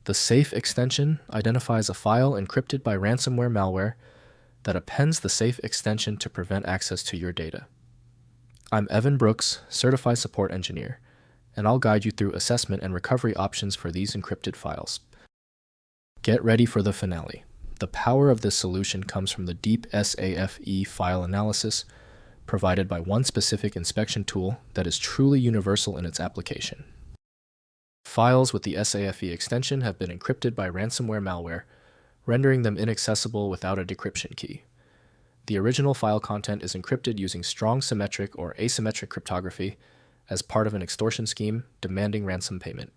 The safe extension identifies a file encrypted by ransomware malware that appends the safe extension to prevent access to your data. I'm Evan Brooks, Certified Support Engineer, and I'll guide you through assessment and recovery options for these encrypted files. Get ready for the finale. The power of this solution comes from the deep SAFE file analysis provided by one specific inspection tool that is truly universal in its application. Files with the SAFE extension have been encrypted by ransomware malware, rendering them inaccessible without a decryption key. The original file content is encrypted using strong symmetric or asymmetric cryptography as part of an extortion scheme demanding ransom payment.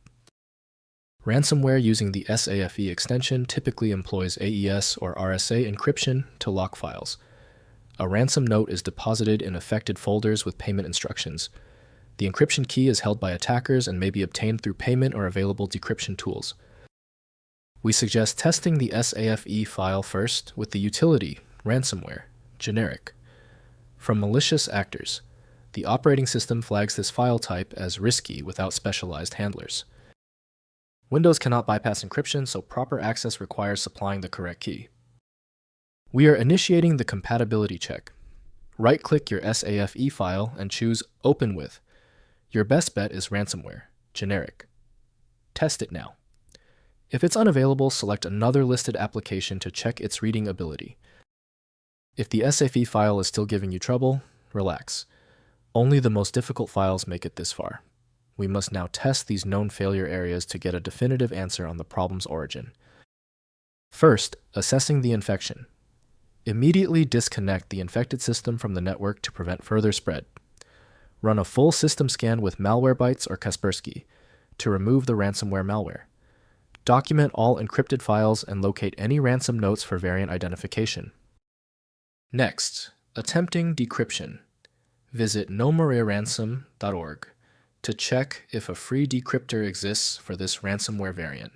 Ransomware using the SAFE extension typically employs AES or RSA encryption to lock files. A ransom note is deposited in affected folders with payment instructions. The encryption key is held by attackers and may be obtained through payment or available decryption tools. We suggest testing the SAFE file first with the utility ransomware, generic. From malicious actors, the operating system flags this file type as risky without specialized handlers. Windows cannot bypass encryption, so proper access requires supplying the correct key. We are initiating the compatibility check. Right-click your SAFE file and choose Open With. Your best bet is ransomware, generic. Test it now. If it's unavailable, select another listed application to check its reading ability. If the SAFE file is still giving you trouble, relax. Only the most difficult files make it this far. We must now test these known failure areas to get a definitive answer on the problem's origin. First, assessing the infection. Immediately disconnect the infected system from the network to prevent further spread. Run a full system scan with Malwarebytes or Kaspersky to remove the ransomware malware. Document all encrypted files and locate any ransom notes for variant identification. Next, attempting decryption. Visit nomoreransom.org to check if a free decryptor exists for this ransomware variant.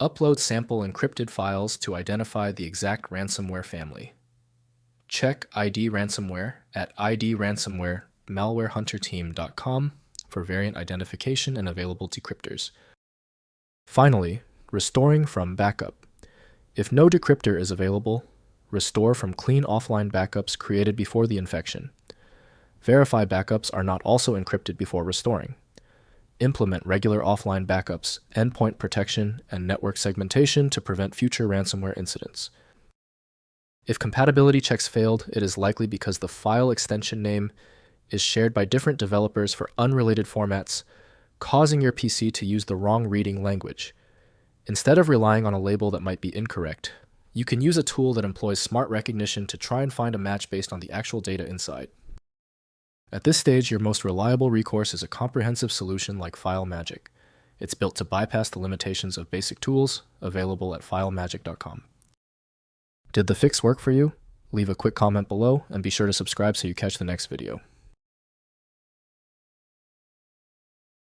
Upload sample encrypted files to identify the exact ransomware family. Check ID ransomware at idransomware.malwarehunterteam.com for variant identification and available decryptors. Finally, restoring from backup. If no decryptor is available, restore from clean offline backups created before the infection. Verify backups are not also encrypted before restoring. Implement regular offline backups, endpoint protection, and network segmentation to prevent future ransomware incidents. If compatibility checks failed, it is likely because the file extension name is shared by different developers for unrelated formats, causing your PC to use the wrong reading language. Instead of relying on a label that might be incorrect, you can use a tool that employs smart recognition to try and find a match based on the actual data inside. At this stage, your most reliable recourse is a comprehensive solution like FileMagic. It's built to bypass the limitations of basic tools, available at filemagic.com. Did the fix work for you? Leave a quick comment below and be sure to subscribe so you catch the next video.